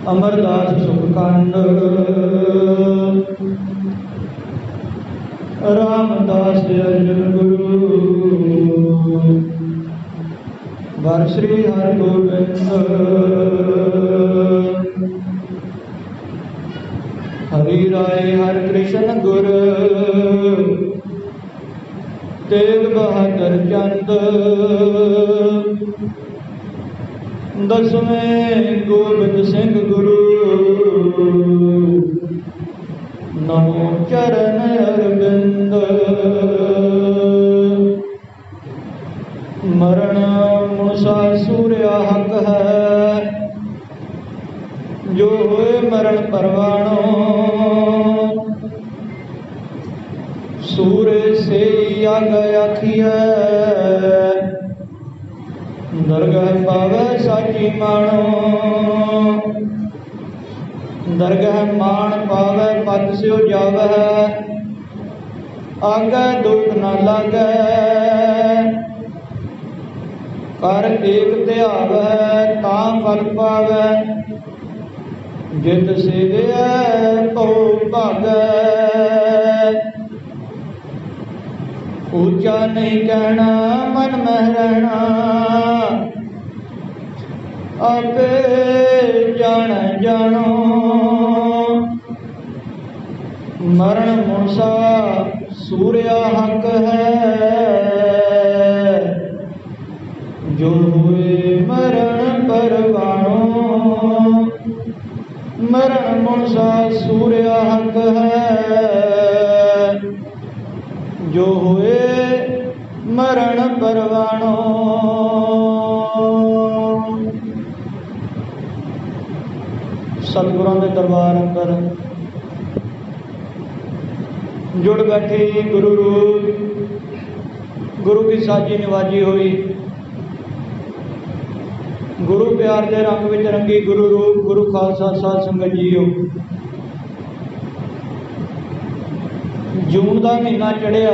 अमरदास सुखकांड रामदास अर्जुन गुरु वर श्री हरि गोबिंद हरि राय हर कृष्ण गुर तेग बहादुर चंद दसवें गोबिंद सिंह गुरु नमो चरण अरविंद मरण मुनसा सूर्या हक है जो होए मरण परवाणो सूर्य से आग आखिए दरगह पावे साची मानो दरगह मान पावे पद स्यो जावे आगे दुख न लागे कर एक ध्यावे तां फल पावे जित सेवे तो भागे ऊंचा नहीं कहना मन में रहना आपे जान जानो मरण मुनसा सूर्या हक है जो हुए मरण परवाणो मरण मुनसा सूर्या हक है जो हुए मरण परवाणो। सतगुरां दे दरबार अंदर जुड़ बैठे गुरु रूप गुरु की साजी निवाजी हुई गुरु प्यार दे रंग विच रंगी गुरु रूप गुरु खालसा साध संगत जीओ। जून का महीना चढ़िया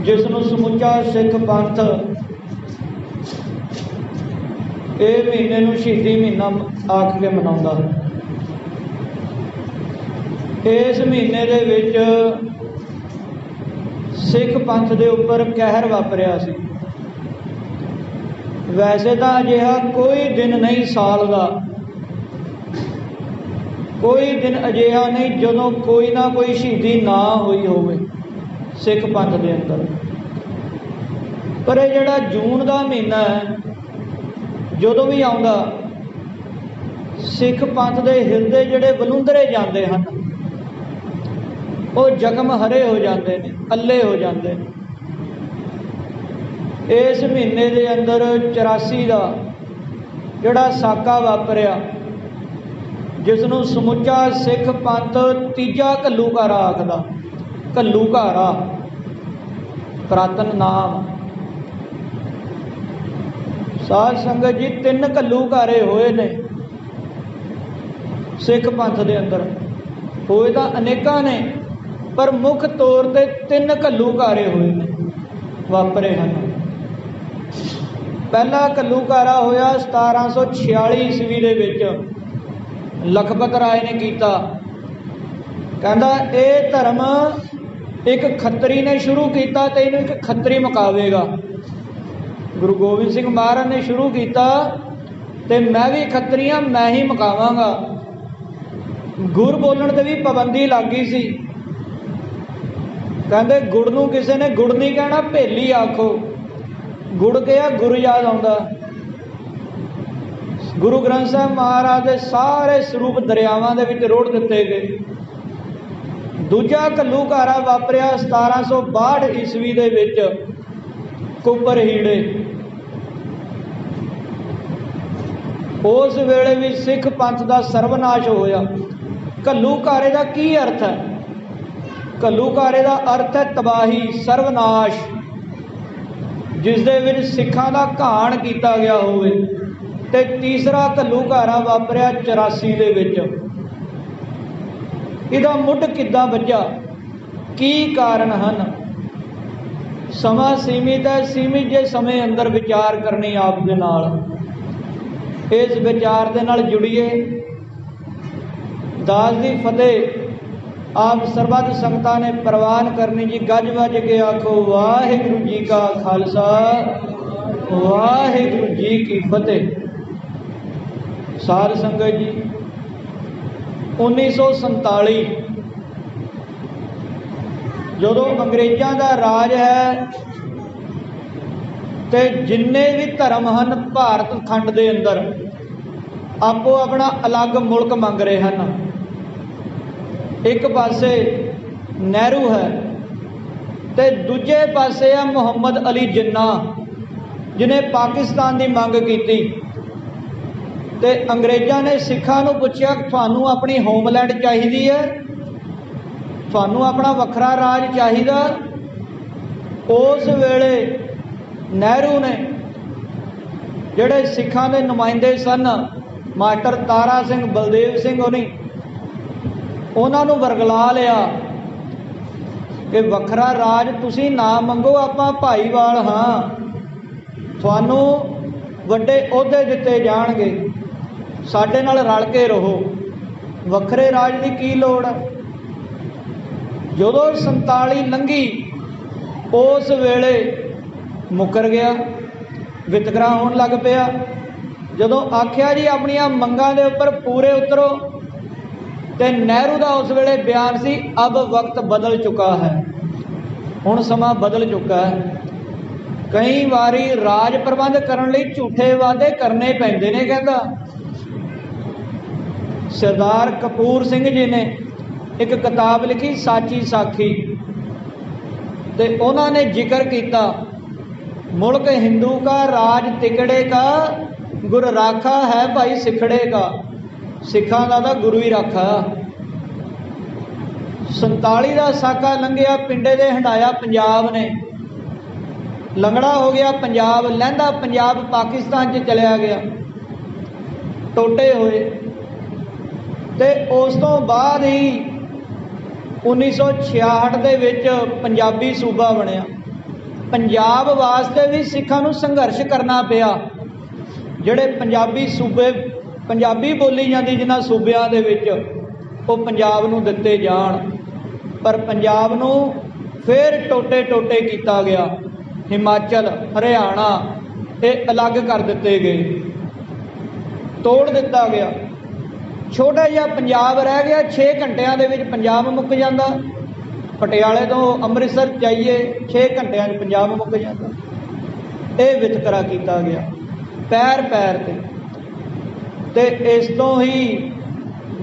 जिसनों समुचा सिख पंथ ये महीने नूं शहीदी महीना आख के मनाउंदा। इस महीने दे विच सिख पंथ दे उपर कहर वापरिया सी। वैसे तो अजिहा कोई दिन नहीं साल का कोई दिन अजिहा नहीं जदों कोई ना कोई शहीदी ना हुई होवे सिख पंथ दे अंदर। पर यह जिहड़ा जून का महीना है जदों भी आउंदा सिख पंथ दे हिरदे जिहड़े बलुंदरे जाते हैं वो जख्म हरे हो जाते हैं अल्ले हो जाते हैं। इस महीने के अंदर 84 का जिहड़ा साका वापरिया जिसनों समुचा सिख पंथ तीजा घल्लूघारा आखदा। घल्लूघारा पुरातन नाम साध संगत जी 3 घल्लूघारे होए ने सिख पंथ दे अंदर। होए तो अनेका ने पर मुख तौर पर 3 घल्लूघारे होए ने वापरे हैं। पहला घल्लूघारा होया 1746 ईस्वी दे विच लखपत राय ने किया। कहता ये धर्म एक खत्तरी ने शुरू किया तो इन्हूं एक खत्तरी मुकावेगा। गुरु गोबिंद सिंह महाराज ने शुरू किया तो मैं भी खत्तरी हाँ मैं ही मुकावांगा। गुर बोलण ते भी पाबंदी लग गई सी। कहते गुड़ नूं किसी ने गुड़ नहीं कहना भेली आखो। गुड़ गया गुरु याद आउंदा। गुरु ग्रंथ साहब महाराज के सारे स्वरूप दरियावां दे विच रोड़ दिते गए। दूजा घल्लूघारा वापरिया 1762 ईस्वी दे विच कुपर हीड़े। उस वेले भी सिख पंथ का सर्वनाश होया। घल्लूघारे का की अर्थ है? घल्लूघारे का अर्थ है तबाही सर्वनाश जिस दे विच सिखां दा घाण कीता गया होवे। ते तीसरा घल्लूघारा वापरिया 84 दे विच। इहदा मुੱਢ किद्दां वज्जा की कारण हैं? समा सीमित है। सीमित जे समय अंदर विचार करनी आप दे नाल इस विचार दे नाल जुड़िए। दास दी फतेह आप सरबत संगतां ने प्रवान करनी जी। गज वज के आखो वाहिगुरू जी का खालसा वाहिगुरू जी की फतेह। साध संगत जी 1947 जदों अंग्रेज़ां दा राज है ते जिन्ने भी धर्म हैं भारत खंड के अंदर आपो अपना अलग मुल्क मंग रहे हैं। एक पासे नेहरू है ते दूजे पासे है मुहम्मद अली जिन्ना जिन्हें पाकिस्तान की मंग की। ते अंग्रेज़ों ने सिखां नूं पुछया तुहानूं अपनी होमलैंड चाहिदी है, तुहानूं अपना वखरा राज चाहिदा। उस वेले नेहरू ने जिहड़े सिखां दे नुमाइंदे सन मास्टर तारा सिंह बलदेव सिंह होनी उन्होंने वरगला लिया कि वखरा राज तुसी ना मंगो, आपां भाईवाल हाँ, थानू वड्डे अहुदे दिते जाणगे, साडे नाल रल के रहो, वखरे राज की की लोड़ है। जदों 47 लंघी उस वेले मुकर गया, वितकरा होण लग पिया। जदों आख्या जी अपनियां मंगां दे उपर पूरे उतरो ते नेहरू का उस वेले बयान सी अब वक्त बदल चुका है, हुण समा बदल चुका है। कई बारी राज प्रबंध करने लई झूठे वादे करने पैंदे ने। कहता सरदार कपूर सिंह जी ने एक किताब लिखी साची साखी ते उन्होंने जिक्र किया मुल्क हिंदू का राज तिकड़े का गुर राखा है भाई सिखड़े का। सिखां दा तां गुरु ही राखा। 47 का साका लंघिया, पिंडे दे हंडाया पंजाब ने, लंगड़ा हो गया पंजाब, लहंदा पंजाब पाकिस्तान च चलिया गया, टोटे होए। ते उस तो बाद ही 1966 दे विच पंजाबी सूबा बनिया। पंजाब वास्ते भी सिखां नूं संघर्ष करना पिया। जिहड़े पंजाबी सूबे पंजाबी बोली जाती जिन्हां सूबियां दे विच वो पंजाब नूं दिते जाण, पर पंजाब नूं फिर टोटे टोटे किया गया। हिमाचल हरियाणा ये अलग कर दिते गए, तोड़ दिता गया। छोटा जिहा पंजाब रह गया, 6 घंटिया दे विच पंजाब मुक जाता। पटियाले तो अमृतसर जाइए 6 घंटिया पंजाब मुक जाता। ये वितकरा किया गया पैर पैर ते इस तो ही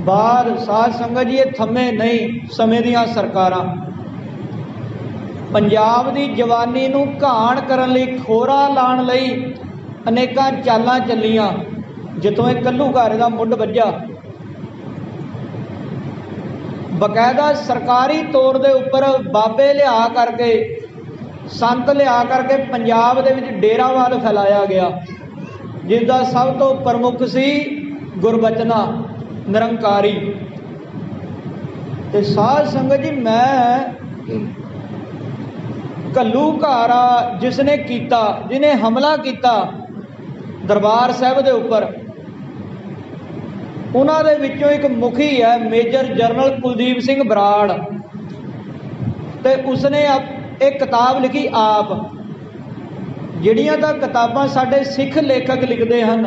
बाद साध संगत जी ये थमे नहीं। समय दियां सरकारां पंजाब की जवानी नूं घाण करन लई, खोरा लाण लई अनेकां चालां चलियां। जितों एक घल्लूघारे का मुੱਢ ਵੱਜਾ, बकायदा सरकारी तौर के उपर बाबे लिया करके संत लिया करके पंजाब दे विच डेरावाद फैलाया गया, जिसका सब तो प्रमुख सी गुरबचना निरंकारी। ते साध संगत जी मैं घल्लूघारा जिसने किया, जिन्हें हमला किया दरबार साहब के उपर, उन्हां दे विचों एक मुखी है मेजर जनरल कुलदीप सिंह बराड़। ते उसने एक किताब लिखी आप। जिहड़ियां तां किताबां साडे सिख लेखक लिखते हैं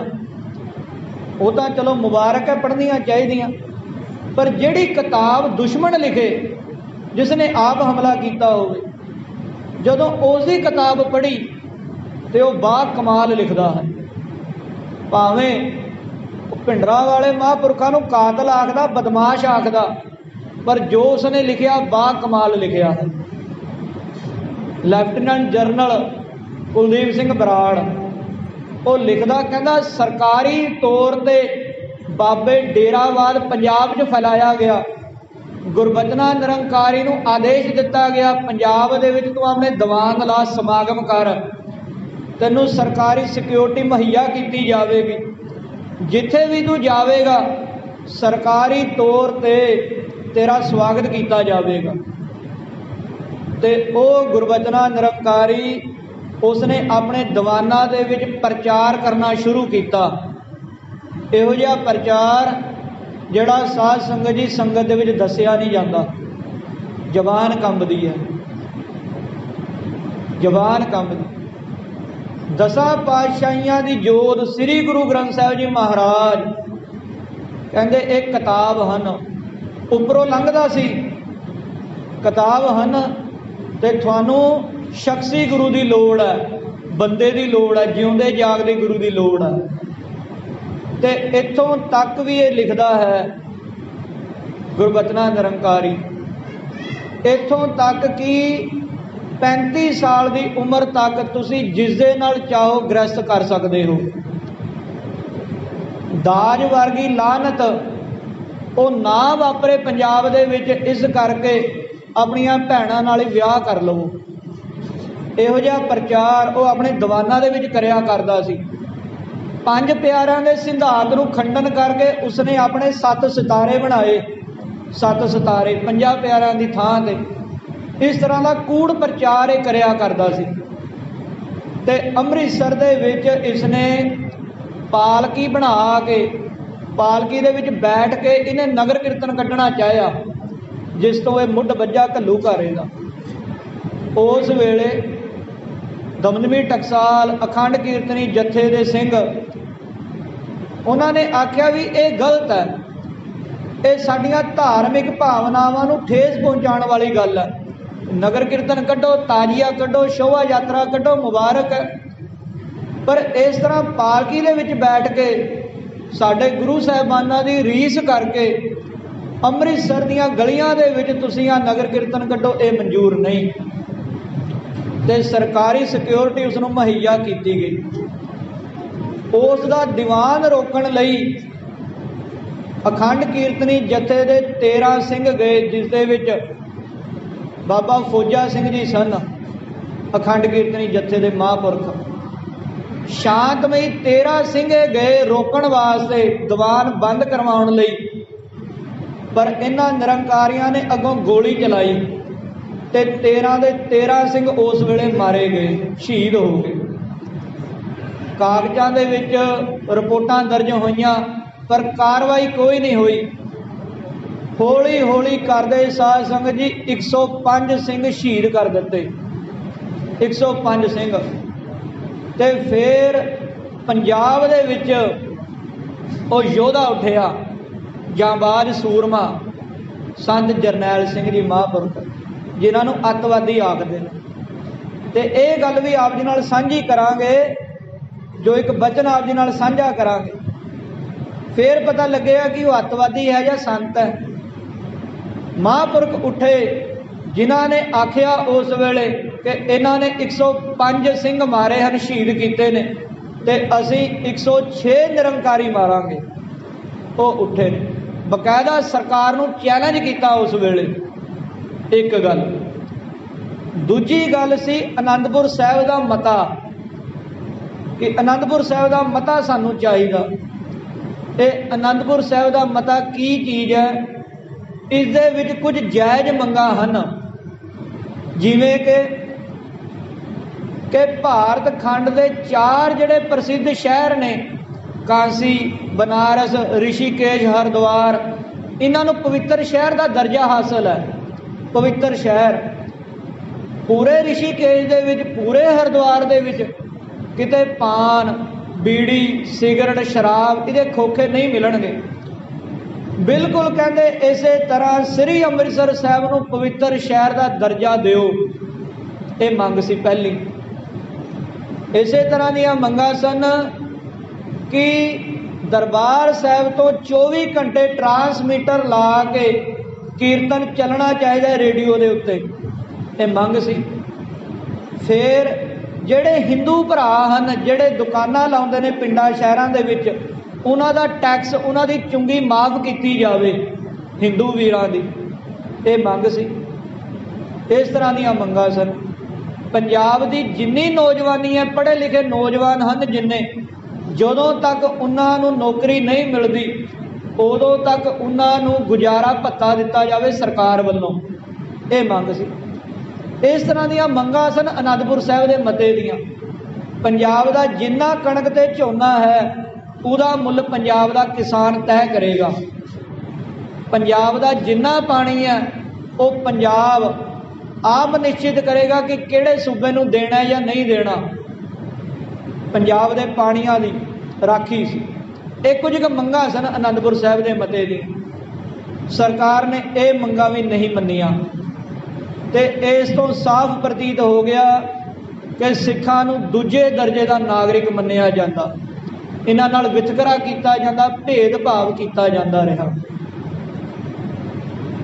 वो तो चलो मुबारक है, पढ़नियां चाहिदियां, पर जिहड़ी किताब दुश्मन लिखे जिसने आप हमला किया होवे, जदों उसकी किताब पढ़ी तो वह बा कमाल लिखता है। भावें भिंडरा वाले महापुरखों को कातल आखदा, बदमाश आखदा, पर जो उसने लिखिया बा कमाल लिखिया है। लैफ्टिनेंट जनरल कुलदीप सिंह बराड़ वो लिखदा, कहंदा सरकारी तौर पर बाबे डेरावाद पंजाब च फैलाया गया, गुरबचना निरंकारी नूं आदेश दिता गया पंजाब दे विच तूं अपने दीवान ला समागम कर, तैनूं सरकारी सिक्योरिटी मुहैया की जाएगी, जिथे भी तू जाएगा सरकारी तौर पर तेरा स्वागत किया जाएगा। तो वह गुरबचना निरंकारी उसने अपने दीवाना दे विच प्रचार करना शुरू किया इहो जिहा प्रचार जिहड़ा साध संगत जी संगत दे विच दस्सिया नहीं जाता। जबान कंबदी है, जबान कंबदी। दसां पातशाहियां दी जोत श्री गुरु ग्रंथ साहिब जी महाराज कहंदे एक किताब हन, उपरों लंघदा सी किताब हन ते तुहानू शख्सी गुरु की लोड़ है, बंदे की लोड़ है, जिउंदे जागदे गुरु की लोड़ है। ते इत्थों तक भी ये लिखदा है गुरबचना निरंकारी, इत्थों तक कि 35 साल की उम्र तक तुसी जिस दे नाल चाहो ग्रस्त कर सकते हो। दाज वर्गी लानत वो ना वापरे पंजाब दे विच, इस करके अपनियां भैणां नाल ही विआह कर लवो। इहो जिहा प्रचार वो अपने दीवानां दे विच करिया करदा सी। 5 प्यारिਆਂ के सिद्धांत नूं खंडन करके उसने अपने 7 सितारे बनाए। 7 सितारे 5 प्यारिਆਂ की थां ते इस तरह का कूड़ प्रचार ये करिया करदा सी। ते अमृतसर दे विच इसने पालकी बना के, पालकी दे विच बैठ के इन्हें नगर कीर्तन कढ़ना चाहया, जिस तो ये मुढ़ वज्जा घल्लू घारे दा। उस वेले दमदमी टकसाल अखंड कीर्तनी जत्थे दे सिंह उन्होंने आख्या भी ये गलत है, ये साडियां धार्मिक भावनावां नूं ठेस पहुँचाने वाली गल है। नगर कीर्तन कढ़ो, ताजिया कढ़ो, शोभा यात्रा कढ़ो, मुबारक है, पर इस तरह पालकी दे विच बैठ के साडे गुरु साहिबानां दी रीस करके अमृतसर दीयां गलियां दे विच तुसीं आ नगर कीर्तन कढ़ो, ये मंजूर नहीं। ते सरकारी सिक्योरिटी उसनूं मुहैया की गई। उसका दीवान रोकण लई अखंड कीर्तनी जत्थे दे 13 सिंह गए, जिस दे विच बाबा फौजा सिंह जी सन, अखंड कीर्तनी जत्थे दे महापुरख। शांतमई 13 सिंह गए रोकण वास्ते, दीवान बंद करवाउण लई, पर इन्हां निरंकारियां ने अगों गोली चलाई ते 13 दे 13 सिंह उस वेले मारे गए, शहीद हो गए। कागजां दे विच रिपोर्टां दर्ज होईयां, पर कार्रवाई कोई नहीं हुई। हौली हौली करदे साध संगत जी 105 सिंह शहीद कर दिते, 105 सिंह। ते फिर पंजाब दे विच वो योधा उठिया, जांबाज सूरमा संत जरनैल सिंह जी महापुरख, जिन्हों अतवादी आखते हैं। तो यह गल भी आप जी नाल साझी करांगे, जो एक बचन आप जी नाल साझा करांगे, फिर पता लगेगा कि वह अतवादी है या संत है। महापुरख उठे जिन्हों ने आख्या उस वेले कि इन्हों ने 105 सिंह मारे हैं, शहीद किए ने, ते असी 106 निरंकारी मारांगे। वो उठे ने, बकायदा सरकार नूं चैलेंज किया उस वेले। एक गल, दूजी गल सी आनंदपुर साहिब का मता, कि आनंदपुर साहिब का मता सानू चाहिए। ये आनंदपुर साहिब का मता की चीज़ है? इस दे विच कुछ जायज़ मंगां हन, जिवें कि भारत खंड के 4 जिहड़े प्रसिद्ध शहर ने, कांसी, बनारस, ऋषिकेश, हरिद्वार, इन्हां पवित्र शहर का दर्जा हासिल है। पवित्र शहर पूरे ऋषिकेश दे विच, पूरे हरिद्वार दे विच किते पान, बीड़ी, सिगरट, शराब इहदे खोखे नहीं मिलणगे। बिल्कुल कहते इस तरह श्री अमृतसर साहिब नूं पवित्र शहर का दर्जा दिओ, ये मंग सी पहली। इस तरह दीयां मंगां सन कि दरबार साहिब तो 24 घंटे ट्रांसमीटर ला के कीर्तन चलना चाहिए रेडियो के उत्ते, ये मंग सी। फिर ਜਿਹੜੇ हिंदू भरा हैं, ਜਿਹੜੇ दुकानां लाउंदे ने पिंडां शहरां दे विच, उन्हां दा टैक्स, उन्हां दी चुंगी माफ़ की जावे हिंदू वीरां दी, ये मंग सी। इस तरह दीयां मंगां सन। पंजाब दी जिन्नी नौजवानी है, पढ़े लिखे नौजवान हैं जिन्ने, जदों तक उन्हां नूं नौकरी नहीं मिलती उदों तक उन्हां नूं गुजारा भत्ता दिता जावे सरकार वल्लों, ये मंग सी। इस तरह दीयां मंगां सन आनंदपुर साहिब के मते दीयां। पंजाब का जिन्ना कणक ते झोना है ਉਹਦਾ ਮੁੱਲ ਪੰਜਾਬ ਦਾ ਕਿਸਾਨ ਤੈਅ ਕਰੇਗਾ। ਪੰਜਾਬ ਦਾ ਜਿੰਨਾ ਪਾਣੀ ਹੈ ਉਹ ਪੰਜਾਬ ਆਪ ਨਿਸ਼ਚਿਤ ਕਰੇਗਾ ਕਿ ਕਿਹੜੇ ਸੂਬੇ ਨੂੰ ਦੇਣਾ ਜਾਂ ਨਹੀਂ ਦੇਣਾ। ਪੰਜਾਬ ਦੇ ਪਾਣੀਆਂ ਦੀ ਰਾਖੀ ਸੀ। ਇਹ ਕੁਝ ਕੁ ਮੰਗਾਂ ਸਨ ਅਨੰਦਪੁਰ ਸਾਹਿਬ ਦੇ ਮਤੇ ਦੀ, ਸਰਕਾਰ ਨੇ ਇਹ ਮੰਗਾਂ ਵੀ ਨਹੀਂ ਮੰਨੀਆਂ ਤੇ ਇਸ ਤੋਂ ਸਾਫ਼ ਪ੍ਰਤੀਤ ਹੋ ਗਿਆ ਕਿ ਸਿੱਖਾਂ ਨੂੰ ਦੂਜੇ ਦਰਜੇ ਦਾ ਨਾਗਰਿਕ ਮੰਨਿਆ ਜਾਂਦਾ, ਇਹਨਾਂ ਨਾਲ ਵਿਤਕਰਾ ਕੀਤਾ ਜਾਂਦਾ, ਭੇਦਭਾਵ ਕੀਤਾ ਜਾਂਦਾ ਰਿਹਾ।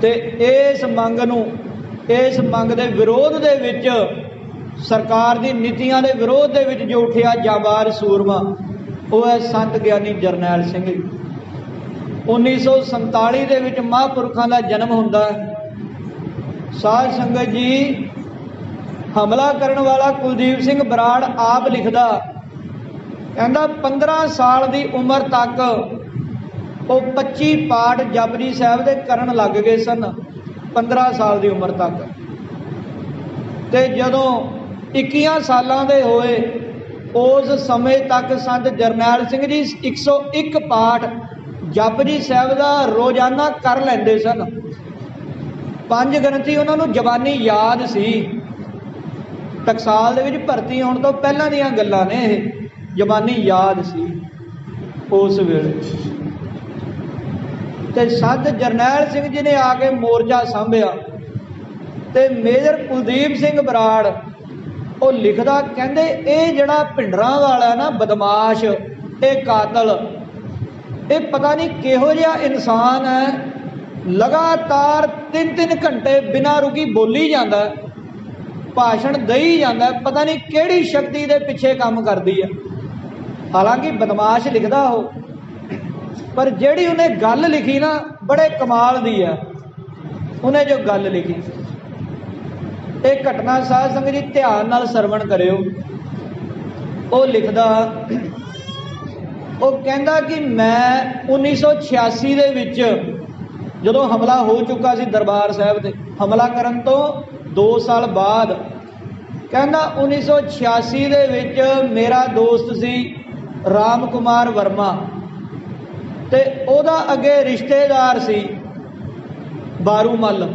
ਤੇ ਇਸ ਮੰਗ ਦੇ ਵਿਰੋਧ ਦੇ ਵਿੱਚ, ਸਰਕਾਰ ਦੀ ਨੀਤੀਆਂ ਦੇ ਵਿਰੋਧ ਦੇ ਵਿੱਚ ਜੋ ਉੱਠਿਆ ਜਾਂਬਾਜ਼ ਸੂਰਮਾ, ਉਹ ਹੈ ਸੰਤ ਗਿਆਨੀ ਜਰਨੈਲ ਸਿੰਘ। 1947 ਦੇ ਵਿੱਚ ਮਹਾਂਪੁਰਖਾਂ ਦਾ ਜਨਮ ਹੁੰਦਾ ਹੈ। ਸਾਧ ਸੰਗਤ ਜੀ, ਹਮਲਾ ਕਰਨ ਵਾਲਾ ਕੁਲਦੀਪ ਸਿੰਘ ਬਰਾੜ ਆਪ ਲਿਖਦਾ, ਕਹਿੰਦਾ 15 ਸਾਲ ਦੀ ਉਮਰ ਤੱਕ ਉਹ 25 ਪਾਠ ਜਪਜੀ ਸਾਹਿਬ ਦੇ ਕਰਨ ਲੱਗ ਗਏ ਸਨ। 15 ਸਾਲ ਦੀ ਉਮਰ ਤੱਕ। ਤੇ ਜਦੋਂ 21 ਸਾਲਾਂ ਦੇ ਹੋਏ, ਉਸ ਸਮੇਂ ਤੱਕ ਸੰਤ ਜਰਨੈਲ ਸਿੰਘ ਜੀ 101 ਪਾਠ ਜਪਜੀ ਸਾਹਿਬ ਦਾ ਰੋਜ਼ਾਨਾ ਕਰ ਲੈਂਦੇ ਸਨ। 5 ਗ੍ਰੰਥੀ ਉਹਨਾਂ ਨੂੰ ਜ਼ਬਾਨੀ ਯਾਦ ਸੀ। ਟਕਸਾਲ ਦੇ ਵਿੱਚ ਭਰਤੀ ਹੋਣ ਤੋਂ ਪਹਿਲਾਂ ਦੀਆਂ ਗੱਲਾਂ ਨੇ, ਇਹ ਜ਼ਬਾਨੀ ਯਾਦ ਸੀ ਉਸ ਵੇਲੇ। ਤੇ ਸੰਤ ਜਰਨੈਲ ਸਿੰਘ ਜੀ ਨੇ ਆ ਕੇ ਮੋਰਚਾ ਸਾਂਭਿਆ ਤੇ ਮੇਜਰ ਕੁਲਦੀਪ ਸਿੰਘ ਬਰਾੜ ਉਹ ਲਿਖਦਾ, ਕਹਿੰਦੇ ਇਹ ਜਿਹੜਾ ਭਿੰਡਰਾਂ ਵਾਲਾ ਨਾ ਬਦਮਾਸ਼, ਇਹ ਕਾਤਲ, ਇਹ ਪਤਾ ਨਹੀਂ ਕਿਹੋ ਜਿਹਾ ਇਨਸਾਨ ਹੈ, ਲਗਾਤਾਰ 3-3 ਘੰਟੇ ਬਿਨਾਂ ਰੁਕੀ ਬੋਲੀ ਜਾਂਦਾ, ਭਾਸ਼ਣ ਦੇਈ ਜਾਂਦਾ, ਪਤਾ ਨਹੀਂ ਕਿਹੜੀ ਸ਼ਕਤੀ ਦੇ ਪਿੱਛੇ ਕੰਮ ਕਰਦੀ ਹੈ। ਹਾਲਾਂਕਿ ਬਦਮਾਸ਼ ਲਿਖਦਾ ਉਹ, ਪਰ ਜਿਹੜੀ ਉਹਨੇ ਗੱਲ ਲਿਖੀ ਨਾ ਬੜੇ ਕਮਾਲ ਦੀ ਹੈ। ਉਹਨੇ ਜੋ ਗੱਲ ਲਿਖੀ, ਇਹ ਘਟਨਾ ਸਾਧ ਸੰਗਤ ਜੀ ਧਿਆਨ ਨਾਲ ਸਰਵਣ ਕਰਿਓ। ਉਹ ਲਿਖਦਾ, ਉਹ ਕਹਿੰਦਾ ਕਿ ਮੈਂ 1986 ਦੇ ਵਿੱਚ ਜਦੋਂ ਹਮਲਾ ਹੋ ਚੁੱਕਾ ਸੀ ਦਰਬਾਰ ਸਾਹਿਬ ਤੇ, ਹਮਲਾ ਕਰਨ ਤੋਂ 2 ਸਾਲ ਬਾਅਦ, ਕਹਿੰਦਾ 1986 ਦੇ ਵਿੱਚ ਮੇਰਾ ਦੋਸਤ ਸੀ ਰਾਮ ਕੁਮਾਰ ਵਰਮਾ ਤੇ ਉਹਦਾ ਅੱਗੇ ਰਿਸ਼ਤੇਦਾਰ ਸੀ ਬਾਰੂਮਲ।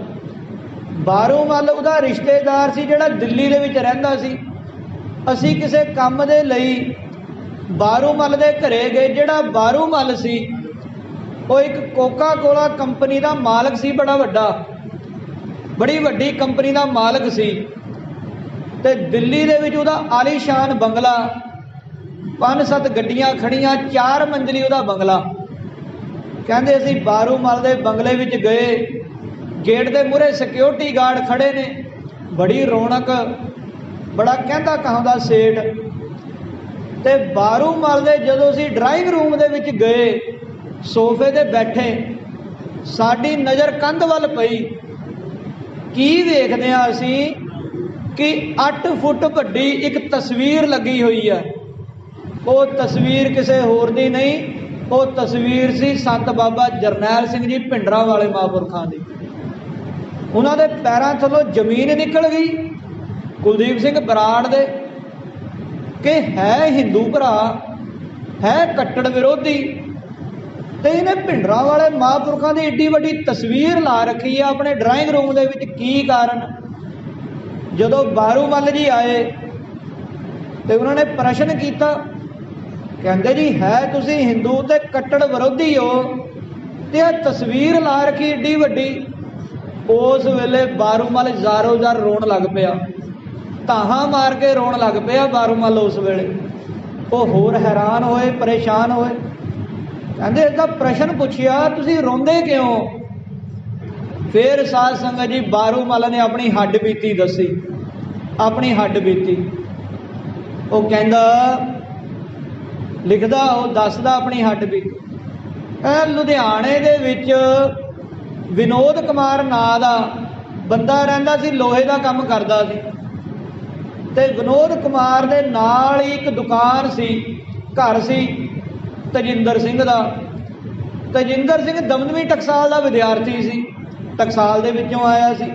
ਬਾਰੂਮਲ ਉਹਦਾ ਰਿਸ਼ਤੇਦਾਰ ਸੀ ਜਿਹੜਾ ਦਿੱਲੀ ਦੇ ਵਿੱਚ ਰਹਿੰਦਾ ਸੀ। ਅਸੀਂ ਕਿਸੇ ਕੰਮ ਦੇ ਲਈ ਬਾਰੂਮਲ ਦੇ ਘਰੇ ਗਏ। ਜਿਹੜਾ ਬਾਰੂਮਲ ਸੀ ਉਹ ਇੱਕ ਕੋਕਾ ਕੋਲਾ ਕੰਪਨੀ ਦਾ ਮਾਲਕ ਸੀ, ਬੜਾ ਵੱਡਾ, ਬੜੀ ਵੱਡੀ ਕੰਪਨੀ ਦਾ ਮਾਲਕ ਸੀ। ਤੇ ਦਿੱਲੀ ਦੇ ਵਿੱਚ ਉਹਦਾ ਆਲੀਸ਼ਾਨ ਬੰਗਲਾ, 5-7 ਗੱਡੀਆਂ ਖੜੀਆਂ, 4 ਮੰਜ਼ਲੀ ਉਹਦਾ ਬੰਗਲਾ। ਕਹਿੰਦੇ ਅਸੀਂ ਬਾਰੂਮਲ ਦੇ ਬੰਗਲੇ ਵਿੱਚ ਗਏ, ਗੇਟ ਦੇ ਮੂਹਰੇ ਸਿਕਿਉਰਿਟੀ ਗਾਰਡ ਖੜੇ ਨੇ, ਬੜੀ ਰੌਣਕ, ਬੜਾ ਕਹਿੰਦਾ ਕਹਾਉਂਦਾ ਸੇਠ। ਤੇ ਬਾਰੂਮਲ ਦੇ ਜਦੋਂ ਅਸੀਂ ਡਰਾਇੰਗ ਰੂਮ ਦੇ ਵਿੱਚ ਗਏ, ਸੋਫੇ ਤੇ ਬੈਠੇ, ਸਾਡੀ ਨਜ਼ਰ ਕੰਧ ਵੱਲ ਪਈ। ਕੀ ਵੇਖਦੇ ਹਾਂ ਅਸੀਂ ਕਿ 8 ਫੁੱਟ ਵੱਡੀ ਇੱਕ ਤਸਵੀਰ ਲੱਗੀ ਹੋਈ ਹੈ। ਉਹ ਤਸਵੀਰ ਕਿਸੇ ਹੋਰ ਦੀ ਨਹੀਂ, ਉਹ ਤਸਵੀਰ ਸੀ ਸੰਤ ਬਾਬਾ ਜਰਨੈਲ ਸਿੰਘ ਜੀ ਭਿੰਡਰਾਂ ਵਾਲੇ ਮਹਾਂਪੁਰਖਾਂ ਦੀ। ਉਹਨਾਂ ਦੇ ਪੈਰਾਂ ਥੱਲੋਂ ਜ਼ਮੀਨ ਨਿਕਲ ਗਈ, ਕੁਲਦੀਪ ਸਿੰਘ ਬਰਾੜ ਦੇ, ਕਿ ਹੈ ਹਿੰਦੂ ਭਰਾ, ਹੈ ਕੱਟੜ ਵਿਰੋਧੀ, ਤੇ ਇਹਨੇ ਭਿੰਡਰਾਂ ਵਾਲੇ ਮਹਾਂਪੁਰਖਾਂ ਦੀ ਏਡੀ ਵੱਡੀ ਤਸਵੀਰ ਲਾ ਰੱਖੀ ਹੈ ਆਪਣੇ ਡਰਾਇੰਗ ਰੂਮ ਦੇ ਵਿੱਚ। ਕੀ ਕਾਰਨ? ਜਦੋਂ ਬਾਰੂਮਲ ਜੀ ਆਏ ਤੇ ਉਹਨਾਂ ਨੇ ਪ੍ਰਸ਼ਨ ਕੀਤਾ, ਕਹਿੰਦੇ ਜੀ ਹੈ ਤੁਸੀਂ ਹਿੰਦੂ ਤੇ ਕੱਟੜ ਵਿਰੋਧੀ ਹੋ ਤੇ ਇਹ ਤਸਵੀਰ ਲਾ ਰੱਖੀ ਏਡੀ ਵੱਡੀ। ਉਸ ਵੇਲੇ ਬਾਰੂਮਲ ਜ਼ਾਰੋ ਜ਼ਾਰ ਰੋਣ ਲੱਗ ਪਿਆ, ਧਾਹਾਂ ਮਾਰ ਕੇ ਰੋਣ ਲੱਗ ਪਿਆ ਬਾਰੂਮਲ ਉਸ ਵੇਲੇ। ਉਹ ਹੋਰ ਹੈਰਾਨ ਹੋਏ, ਪਰੇਸ਼ਾਨ ਹੋਏ। ਕਹਿੰਦੇ ਇਹਦਾ ਪ੍ਰਸ਼ਨ ਪੁੱਛਿਆ, ਤੁਸੀਂ ਰੋਂਦੇ ਕਿਉਂ? ਫਿਰ ਸਾਧ ਸੰਗਤ ਜੀ ਬਾਰੂਮਲ ਨੇ ਆਪਣੀ ਹੱਡ ਬੀਤੀ ਦੱਸੀ, ਆਪਣੀ ਹੱਡ ਬੀਤੀ। ਉਹ ਕਹਿੰਦਾ, ਲਿਖਦਾ, ਉਹ ਦੱਸਦਾ ਆਪਣੀ ਹੱਡ ਬੀਤੀ। ਲੁਧਿਆਣੇ ਦੇ ਵਿੱਚ ਵਿਨੋਦ ਕੁਮਾਰ ਨਾਂ ਦਾ ਬੰਦਾ ਰਹਿੰਦਾ ਸੀ, ਲੋਹੇ ਦਾ ਕੰਮ ਕਰਦਾ ਸੀ। ਤੇ ਵਿਨੋਦ ਕੁਮਾਰ ਦੇ ਨਾਲ ਹੀ ਇੱਕ ਦੁਕਾਨ ਸੀ, ਘਰ ਸੀ ਤਜਿੰਦਰ ਸਿੰਘ ਦਾ। ਤਜਿੰਦਰ ਸਿੰਘ ਦਮਦਮੀ ਟਕਸਾਲ ਦਾ ਵਿਦਿਆਰਥੀ ਸੀ, ਟਕਸਾਲ ਦੇ ਵਿੱਚੋਂ ਆਇਆ ਸੀ।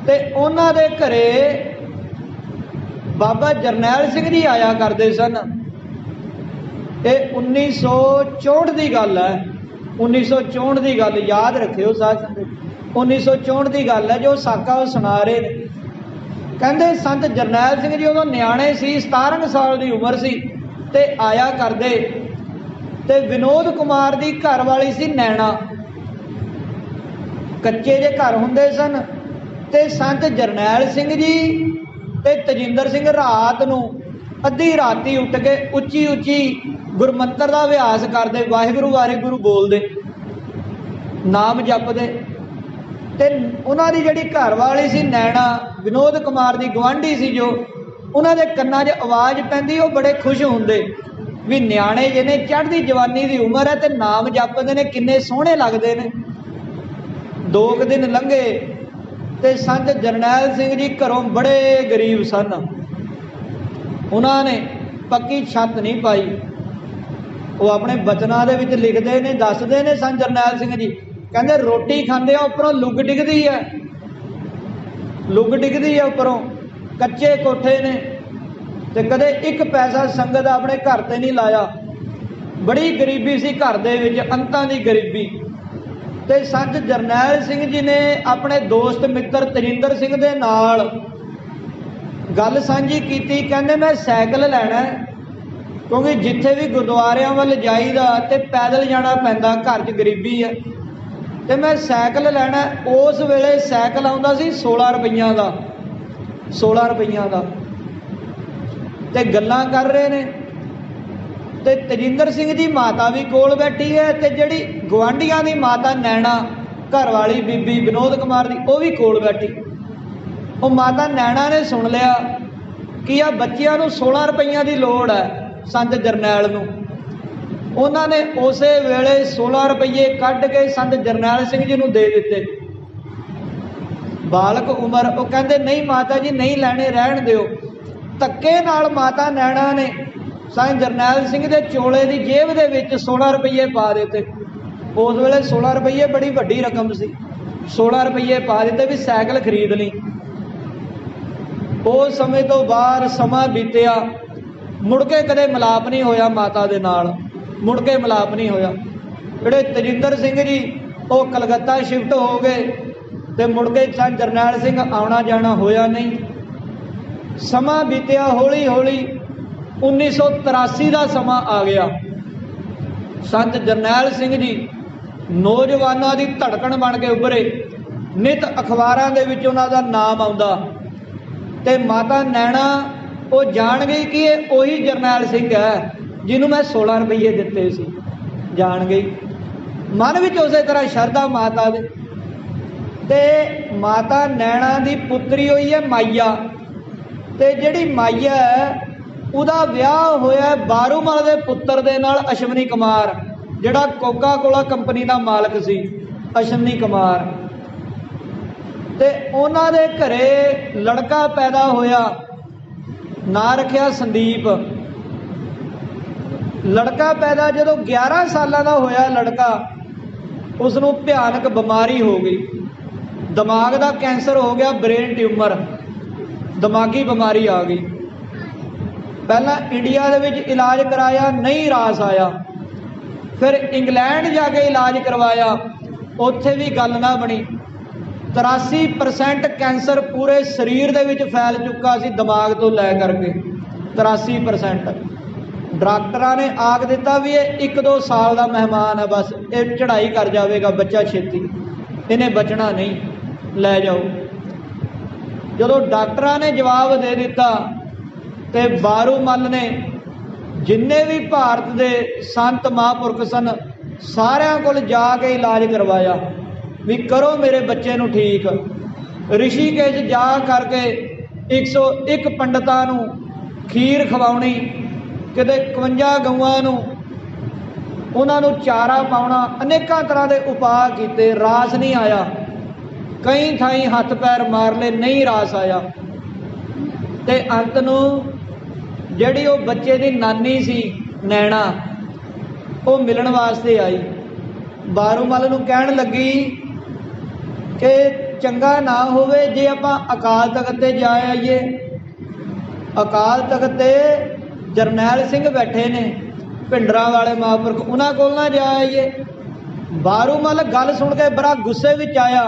ਤੇ ਉਹਨਾਂ ਦੇ ਘਰੇ ਬਾਬਾ ਜਰਨੈਲ ਸਿੰਘ ਜੀ ਆਇਆ ਕਰਦੇ ਸਨ। ये 1964 की गल है। 1964 की गल याद रखियो साथ संगत, 1964 की गल है जो साका वो सुना रहे ने। कहते संत जरनैल सिंह जी उदों न्याणे सी, 17 साल की उम्र सी ते आया करदे ते विनोद कुमार की घर वाली सी नैना, कच्चे जे घर हुंदे सन ते संत जरनैल सिंह जी ते तजिंदर सिंह रात नूं अद्धी राती उठ के उच्ची उच्ची गुरमंत्र का अभ्यास करते, वाहिगुरू वाहिगुरू बोलते, नाम जपते। ते उन्हां दी जिहड़ी घर वाली सी नैना, विनोद कुमार की गवांढी सी, जो उन्हां दे कन्नां 'च आवाज़ पैंदी, वो बड़े खुश हुंदे भी न्याणे जिहने चढ़दी जवानी की उम्र है ते नाम जपदे ने, किन्ने सोहणे लगदे ने। 2 दिन लंघे ते संत जरनैल सिंह जी घरों बड़े गरीब सन, उन्होंने पक्की छत नहीं पाई। वो अपने बचनां दे विच लिखते ने, दसदे ने संत जरनैल सिंह जी, कहते रोटी खांदे उपरों लुग डिगदी है, लुग डिगदी है उपरों, कच्चे कोठे ने ते कदे एक पैसा संगत अपने घर ते नहीं लाया। बड़ी गरीबी सी घर दे विच, अंतां दी गरीबी। ते संत जरनैल सिंह जी ने अपने दोस्त मित्र तजिंदर सिंह दे नाल गल सांझी कीती, कहंदे मैं साइकिल लैना है, क्योंकि जिथे भी गुरुद्वारियां वल जाईदा ते पैदल जाना पैंदा, घर च गरीबी है, ते मैं साइकिल लैना। उस वेले साइकिल आउंदा सी 16 रुपईया का, 16 रुपईया का। ते गल्लां कर रहे ने ते तजिंदर सिंह जी माता भी कोल बैठी है, ते जिहड़ी गवांढियां दी माता नैना घर वाली बीबी विनोद कुमार दी, वो भी कोल बैठी। वो माता नैना ने सुन लिया कि आ बच्चियां नूं 16 रुपईया की लोड़ है संत जरनैल नूं। उन्होंने उस वेले 16 रुपये कढ़ के संत जरनैल सिंह जी नूं दे दिते। बालक उम्र, वो कहते नहीं माता जी नहीं लैणे, रहन दिओ। धक्के नाल माता नैना ने संत जरनैल सिंह के चोले की जेब के विच 16 रुपये पा दिते। उस वेले 16 रुपये बड़ी वड्डी रकम सी, 16 रुपये पा दिते भी साइकिल खरीद ली। उस समय तो बाद समा बीतिया, मुड़ के कदे मिलाप नहीं होया माता दे नाल, मुड़ के मिलाप नहीं होया। जिहड़े तजिंदर सिंह जी वो कलकत्ता शिफ्ट हो गए तो मुड़ के संत जरनैल सिंह आना जाना होया नहीं। समा बीतिया, हौली हौली 1983 का समा आ गया। संत जरनैल सिंह जी नौजवानों की धड़कन बन के उभरे, नित अखबारां दे विच उन्हां दा नाम आउंदा ते माता नैना वो जान गई कि ये उही जरनैल सिंह है जिन्हों मैं 16 रुपये दिते सी, जान गई। मन विच उसे तरह शरधा माता दे। ते माता नैना दी पुत्री हुई है माइया, ते जिहड़ी माइया है उहदा विआह होया बारूमल दे पुत्तर दे नाल, अश्वनी कुमार, जिहड़ा कोका कोला कंपनी का मालक सी, अश्वनी कुमार। ते उन्हां दे घरे लड़का पैदा होया, ना रखिया संदीप। लड़का पैदा जदों 11 साल का होया लड़का, उसनों भयानक बीमारी हो गई, दिमाग का कैंसर हो गया, ब्रेन ट्यूमर, दिमागी बीमारी आ गई। पहला इंडिया दे विच इलाज कराया, नहीं रास आया। फिर इंग्लैंड जाके इलाज करवाया, उत्थे भी गल ना बनी। 83% कैंसर पूरे शरीर दे विच फैल चुका सी, दिमाग तो लै करके 83%। डॉक्टरां ने आख दिता भी ये 1-2 साल का मेहमान है, बस ये चढ़ाई कर जाएगा बच्चा छेती, इन्हें बचना नहीं, लै जाओ। जदों डॉक्टरां ने जवाब दे दिता तो बारूमल ने जिन्ने भी भारत के संत महापुरख सन सारिਆਂ कोल जाके इलाज करवाया भी करो मेरे बच्चे नूं ठीक। ऋषिकेश जा करके 101 पंडितां नूं खीर खवाउणी, किते 51 गऊआं नूं उन्हां नूं चारा पाउणा, अनेकां तरह के उपाय कीते, रास नहीं आया। कई थाई हथ पैर मार ले, नहीं रास आया। ते अंत नूं जिहड़ी वो बच्चे की नानी सी नैना, वो मिलण वास्ते आई। बारूमल नूं कहण लगी कि चंगा ना होवे जे आपां अकाल तख्त ते जा आईए। अकाल तख्त ते जरनैल सिंह बैठे ने भिंडरां वाले महापुरख उन्हां कोल ना जा आइए। बारू मल गल सुन के बड़ा गुस्से विच आया,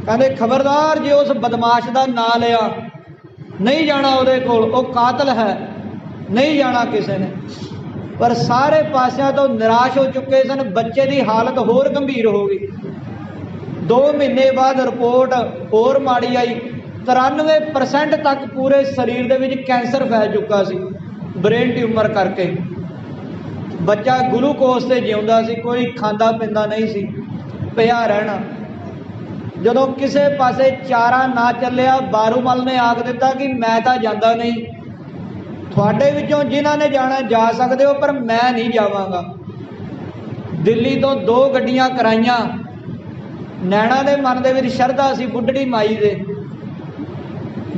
कहंदे खबरदार जे उस बदमाश का नां लिया नहीं जाना उहदे कोल, वो कातल है, नहीं जाना किसी ने। पर सारे पासियां तो निराश हो चुके सन, बच्चे की हालत होर गंभीर हो गई। 2 महीने बाद रिपोर्ट होर माड़ी आई, 93% तक पूरे शरीर दे विच कैंसर फैल चुका सी ब्रेन ट्यूमर करके। बच्चा ग्लूकोस से जिउंदा सी, कोई खांदा पींदा नहीं सी, पिया रहना। जदों किसे पासे चारा ना चलिया, बारूमल ने आख दिता कि मैं तो जांदा नहीं, तुहाडे विचों जिन्हां ने जाना जा सकदे हो, पर मैं नहीं जावांगा। दिल्ली तो 2 गड्डियां कराइयां। नैणा दे मन दे विच शरधा सी बुढ़ड़ी माई दे,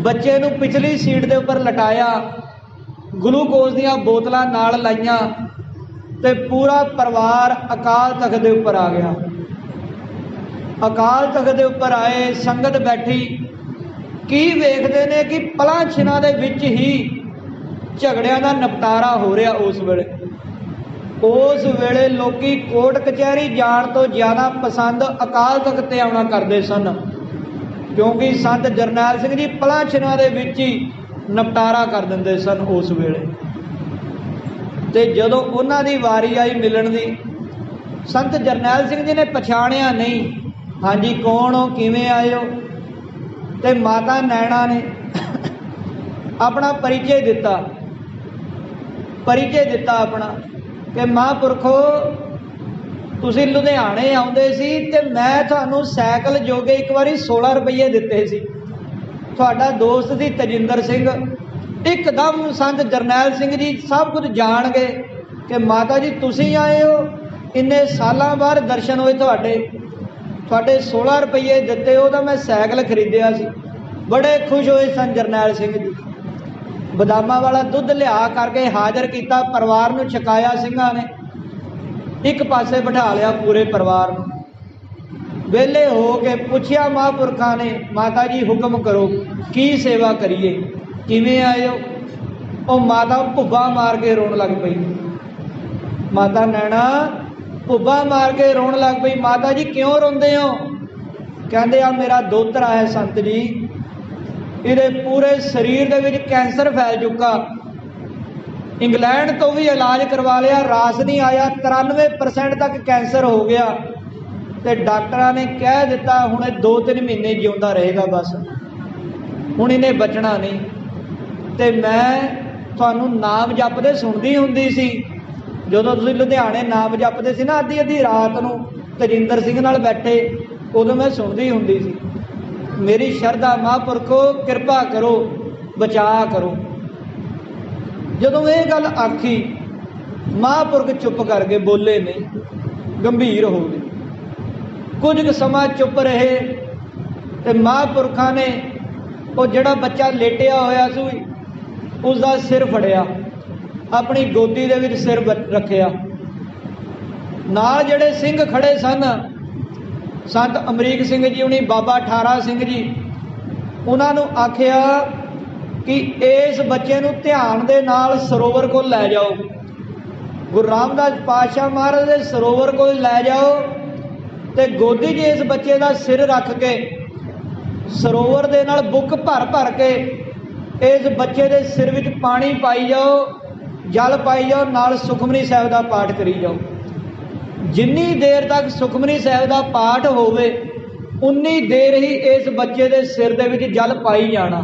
बच्चे नूं पिछली सीट दे उपर लटाया, ग्लूकोज दीयां बोतलां नाल लाइयां ते पूरा परिवार अकाल तख्त दे उपर आ गया। अकाल तख्त दे उपर आए, संगत बैठी, की वेखदे ने कि पलां छिनां दे विच ही झगड़ियां दा निपटारा हो रहा। उस वेले लोकी कोर्ट कचहरी जाण तो ज़्यादा पसंद अकाल तख्त ते आउणा करदे सन, क्योंकि संत जरनैल सिंह जी पलां छिनां दे विच ही निपटारा कर दिंदे सन उस वेले। ते जदों उन्हां दी वारी आई मिलण दी, संत जरनैल सिंह जी ने पछाणिया नहीं, हाँ जी कौन हो, किवें आए हो। ते माता नैणा ने अपना परिचय दिता अपना कि महापुरखो तुसीं लुधियाणे आउंदे सी ते मैं तुहानूं साइकल जोगे एक बारी 16 रुपये दिते सी। तुहाडा दोस्त सी तजिंदर सिंह। एकदम संत जरनैल सिंह जी सब कुछ जान गए कि माता जी तुसीं आए हो, इन्ने सालां बाद दर्शन होए तुहाडे 16 रुपये दिते, हो मैं साइकल खरीदिया सी। बड़े खुश होए सन जरनैल सिंह जी। बदामां वाला दुध लिया करके हाज़र किया, परिवार नूं छकाया सिंघां ने, एक पासे बिठा लिया पूरे परिवार नूं। वेले हो के पुछया महापुरखां ने, माता जी हुक्म करो की सेवा करिए, किवें आए हो। वो माता भुब्बा मार के रोन लग पई। माता नैणा भुब्बा मार के रोन लग पई। माता जी क्यों रोंदे हो? कहंदे आ मेरा दोतरा है संत जी, इहदे पूरे शरीर दे विच कैंसर फैल चुका, इंग्लैंड तो भी इलाज करवा लिया, रास नहीं आया, 93% तक कैंसर हो गया। तो डॉक्टर ने कह दिता हुणे 2-3 महीने जिउंदा रहेगा, बस हुण इन्हें बचना नहीं। तो मैं तुहानूं नाम जपदे सुणदी हुंदी सी, जदों तुसीं लुधियाणे नाम जपदे सी ना अद्धी रात नूं तजिंदर सिंह नाल बैठे, उदों मैं सुणदी हुंदी सी। मेरी शरधा महापुरखो कृपा करो, बचा करो। जदों ये गल आखी, महापुरख चुप करके बोले नहीं, गंभीर हो गए। कुछ समा चुप रहे तो महापुरखा ने वो जड़ा बच्चा लेटिया होया सी उसका सिर फड़िया, अपनी गोदी दे विच सिर रखिया। नाल जड़े सिंह खड़े सन, संत अमरीक सिंह जी उन्हीं, बाबा ठारा सिंह जी, उन्होंने आख्या कि इस बच्चे नूं ध्यान दे नाल सरोवर को लै जाओ, गुरु रामदास पातशाह महाराज दे सरोवर को लै जाओ, ते गोदी 'च इस बच्चे का सिर रख के सरोवर दे नाल बुक भर भर के इस बच्चे के सिर विच पानी पाई जाओ, जल पाई जाओ, नाल सुखमनी साहिब का पाठ करी जाओ। जिन्नी देर तक सुखमनी साहिब का पाठ होवे उन्नी देर ही इस बच्चे के सिर दे विच जल पाई जाना।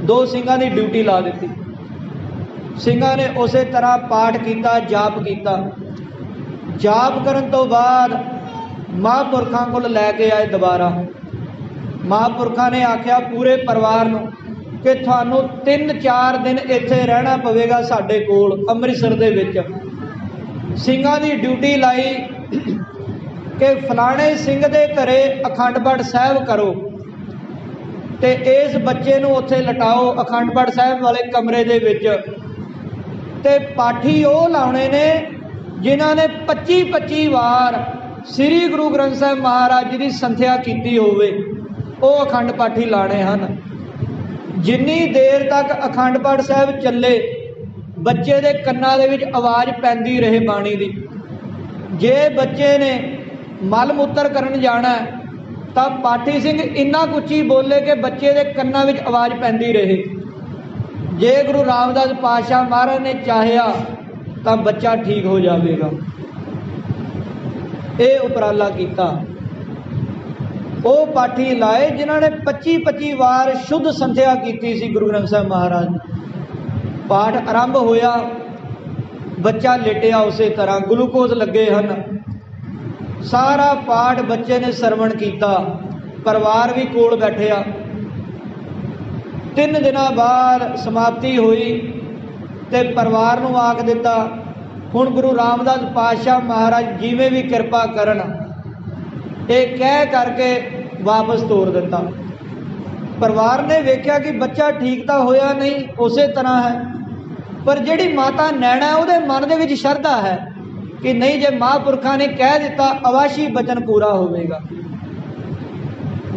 2 सिंघां की ड्यूटी ला दी। सिंघां ने उस तरह पाठ किया, जाप किया। जाप करन तो बाद महापुरखां कोल लैके आए दोबारा। महापुरखां ने आख्या पूरे परिवार नूं कि तुहानूं 3-4 दिन इत्थे रहना पवेगा साडे कोल अमृतसर दे विच। सिंघां दी ड्यूटी लाई कि फलाणे सिंह दे घरे अखंड पाठ साहिब करो ते इस बच्चे नूं उत्थे लटाओ अखंड पाठ साहिब वाले कमरे दे विच। ते पाठी वो लाने ने जिन्हां ने 25-25 वार श्री गुरु ग्रंथ साहिब महाराज जी की संथ्या की होवे, वो अखंड पाठी लाने हैं। जिन्नी देर तक अखंड पाठ साहिब चले बच्चे दे कन्नां दे विच आवाज़ पैंदी रहे बाणी दी। जे बच्चे ने मल मूत्र करन जाना तो पाठी सिंह इन्ना कुछ ही बोले कि बच्चे दे कन्नां विच आवाज़ पैंदी रहे। जे गुरु रामदास पातशाह महाराज ने चाहिया तो बच्चा ठीक हो जाएगा। ये उपराला किया। वो पाठी लाए जिन्होंने 25-25 बार शुद्ध संध्या की सी गुरु ग्रंथ साहब महाराज ने। पाठ आरंभ होया, बच्चा लेटिया उस तरह, ग्लूकोज लगे हैं, सारा पाठ बच्चे ने सरवण किया, परिवार भी कोल बैठिया। 3 दिन बाद समाप्ति हुई तो परिवार नूं आख दिता हुण गुरु रामदास पातशाह महाराज जिवें भी कृपा करन, ये कह करके वापस तोड़ दिता। परिवार ने वेख्या कि बच्चा ठीक तो होया नहीं, उस तरह है, पर जिहड़ी माता नैना है उहदे मन दे विच शरधा है कि नहीं, जे महापुरखा ने कह दिता अवश्य वचन पूरा होवेगा।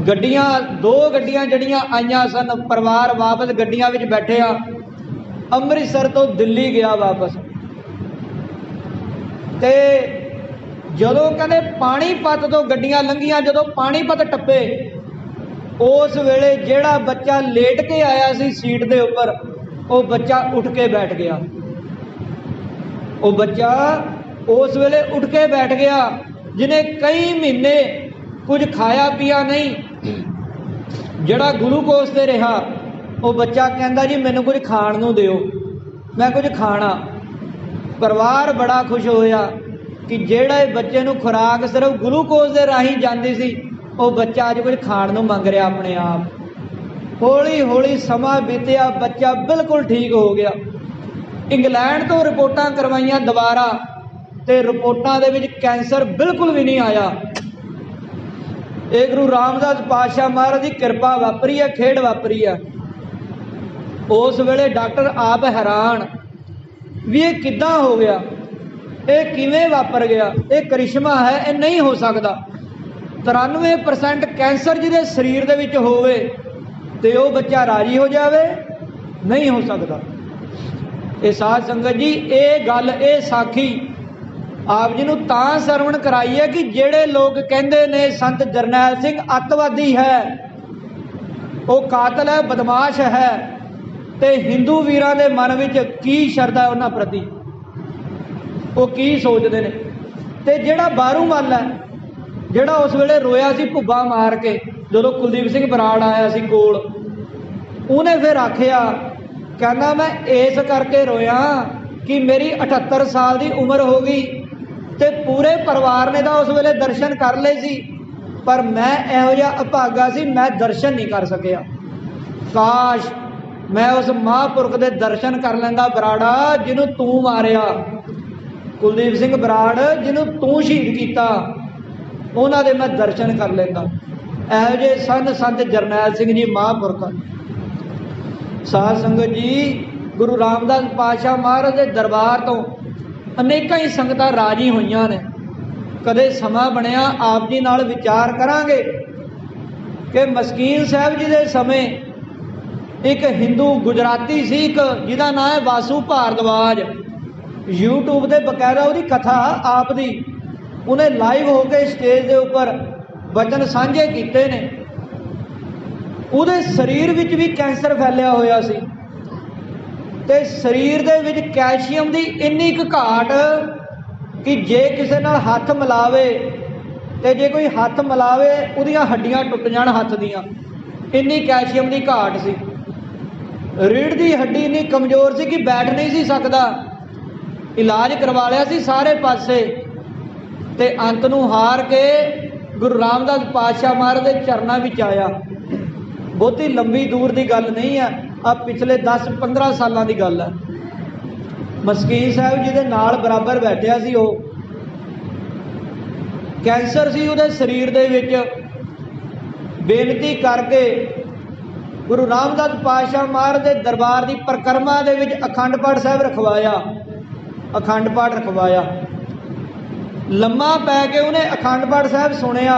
गड्डियां 2 गड्डियां जड़ियां आईयां सन, परिवार वापस गड्डियां विच बैठिया, अमृतसर तो दिल्ली गया वापस। ते जदों कहते पानीपत तो गड्डियां लंघियां, जदों पानीपत टप्पे उस वेले जिहड़ा बच्चा लेट के आया सी सीट के उपर, वो बच्चा उठ के बैठ गया। वो बच्चा उस वेले उठ के बैठ गया जिन्हें कई महीने कुछ खाया पिया नहीं, जड़ा ग्लूकोज से रहा। वो बच्चा कहता जी मैनू कुछ खाण नूं दिओ, मैं कुछ खाना। परिवार बड़ा खुश होया कि जेड़ा बच्चे नूं खुराक सिर्फ ग्लूकोज के राही जाती सी, वो बच्चा अज कुछ खाण नूं मंग रहा अपने आप। हौली हौली समा बीतिया, बच्चा बिल्कुल ठीक हो गया। इंग्लैंड तो रिपोर्टां करवाइयां दोबारा, तो रिपोर्टां दे विच कैंसर बिल्कुल भी नहीं आया। ये गुरु रामदास पातशाह महाराज की कृपा वापरी है, खेड वापरी है। उस वेले डॉक्टर आप हैरान भी ये किद्दां हो गया, ये किवें वापर गया, ये करिश्मा है, ये नहीं हो सकता। 93% कैंसर जिहदे शरीर दे विच होवे ते वो बच्चा राजी हो जावे, नहीं हो सकता। ये साध संगत जी, ये गल, ये साखी आप जी नूं तां सरवण कराई है कि जेड़े लोग कहंदे ने संत जरनैल सिंह अतवादी है, वो कातल है, बदमाश है, ते हिंदू वीरां दे मन विच की शरधा उन्हां प्रति, वो की सोचते हैं। ते जेड़ा बारू मल है, जेड़ा उस वेले रोया सी भुब्बा मार के जदों कुलदीप सिंह बराड़ आया सी कोल, उन्हें फिर आखिया, कहना मैं इस करके रोया कि मेरी 78 साल की उम्र हो गई ते पूरे परिवार ने तो उस वेले दर्शन कर ले सी, पर मैं इहो जिहा अभागा सी, मैं दर्शन नहीं कर सकिया। काश मैं उस महापुरख के दर्शन कर लैंदा बराड़ा जिन्हों तू मारिया, कुलदीप सिंह बराड़ जिन्हों तू शहीद किया, उन्होंने मैं दर्शन कर लेंदा। इहो जे सन संत जरनैल सिंह जी महापुरख। साध संगत जी, गुरु रामदास पातशाह महाराज के दरबार तो अनेकों ही संगतां राजी होईयां ने। कदे समा बनया आप जी नाल विचार करांगे कि मस्कीन साहब जी के समय एक हिंदू गुजराती सिख जिहदा नाम है वासु भारद्वाज, यूट्यूब पर बकायदा उसकी कथा आप दी उन्हें लाइव होकर स्टेज के उपर वचन साझे किए ने। उहदे शरीर विच भी कैंसर फैलिया होया सी ते शरीर दे विच कैल्शियम की इन्नी क घाट कि जे किसी नाल हथ मिलावे ते जे कोई हथ मिलावे उहदियां हड्डियां टुट जाण हथ दियां, इन्नी कैल्शियम की घाट सी। रीढ़ की हड्डी इन्नी कमज़ोर सी कि बैठ नहीं सी सकदा। इलाज करवा लिया सी सारे पासे ते अंत नूं हार के गुरु रामदास पातशाह महाराज के चरणों में आया। बहुती लंबी दूर की गल नहीं है, अब पिछले 10-15 सालों की गल है। मस्कीन साहब जी के नाल बराबर बैठा सी, वो कैंसर सी उहदे शरीर दे विच। बेनती करके गुरु रामदास पातशाह महाराज के दरबार की परिक्रमा दे विच अखंड पाठ साहब रखवाया, अखंड पाठ रखवाया। लम्मा पै के उन्हें अखंड पाठ साहब सुनिया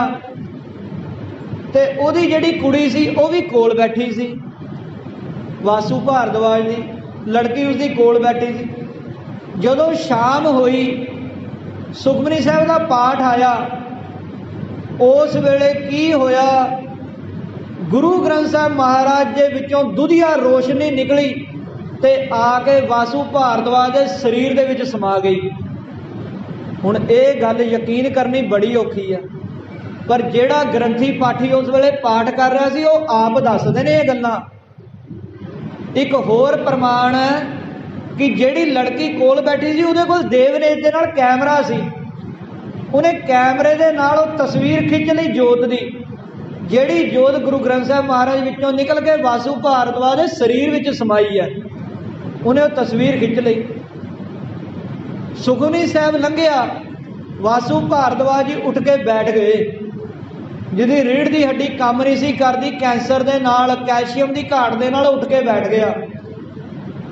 ते ओदी जिहड़ी कुड़ी सी वो भी कोल बैठी सी, वासु भारद्वाज दी लड़की उसकी कोल बैठी सी। ਜਦੋਂ ਸ਼ਾਮ ਹੋਈ ਸੁਖਮਨੀ ਸਾਹਿਬ ਦਾ ਪਾਠ ਆਇਆ, ਉਸ ਵੇਲੇ ਕੀ ਹੋਇਆ, ਗੁਰੂ ਗ੍ਰੰਥ ਸਾਹਿਬ ਮਹਾਰਾਜ ਦੇ ਵਿੱਚੋਂ ਦੁਧੀਆ ਰੋਸ਼ਨੀ ਨਿਕਲੀ ਤੇ ਆ ਕੇ ਵਾਸੂ ਭਾਰਦਵਾਜ ਦੇ ਸਰੀਰ ਦੇ ਵਿੱਚ ਸਮਾ ਗਈ। ਹੁਣ ਇਹ ਗੱਲ ਯਕੀਨ ਕਰਨੀ ਬੜੀ ਔਖੀ ਆ, ਪਰ ਜਿਹੜਾ ਗ੍ਰੰਥੀ ਪਾਠੀ ਉਸ ਵੇਲੇ ਪਾਠ ਕਰ ਰਿਹਾ ਸੀ ਉਹ ਆਪ ਦੱਸਦੇ ਨੇ ਇਹ ਗੱਲਾਂ। ਇੱਕ ਹੋਰ ਪ੍ਰਮਾਣ ਹੈ ਕਿ ਜਿਹੜੀ ਲੜਕੀ ਕੋਲ ਬੈਠੀ ਸੀ ਉਹਦੇ ਕੋਲ ਦੇਵਨੇਤ ਦੇ ਨਾਲ ਕੈਮਰਾ ਸੀ, ਉਹਨੇ ਕੈਮਰੇ ਦੇ ਨਾਲ ਉਹ ਤਸਵੀਰ ਖਿੱਚ ਲਈ ਜੋਤ ਦੀ, ਜਿਹੜੀ ਜੋਤ ਗੁਰੂ ਗ੍ਰੰਥ ਸਾਹਿਬ ਮਹਾਰਾਜ ਵਿੱਚੋਂ ਨਿਕਲ ਕੇ ਵਾਸੂ ਭਾਰਦਵਾਜ ਦੇ ਸਰੀਰ ਵਿੱਚ ਸਮਾਈ ਹੈ, ਉਹਨੇ ਉਹ ਤਸਵੀਰ ਖਿੱਚ ਲਈ। ਸੁਖਮਨੀ ਸਾਹਿਬ ਲੰਘਿਆ, ਵਾਸੂ ਭਾਰਦਵਾਜ ਜੀ ਉੱਠ ਕੇ ਬੈਠ ਗਏ। ਜਿਹਦੀ ਰੀੜ੍ਹ ਦੀ ਹੱਡੀ ਕੰਮ ਨਹੀਂ ਸੀ ਕਰਦੀ, ਕੈਂਸਰ ਦੇ ਨਾਲ, ਕੈਲਸ਼ੀਅਮ ਦੀ ਘਾਟ ਦੇ ਨਾਲ ਉੱਠ ਕੇ ਬੈਠ ਗਿਆ।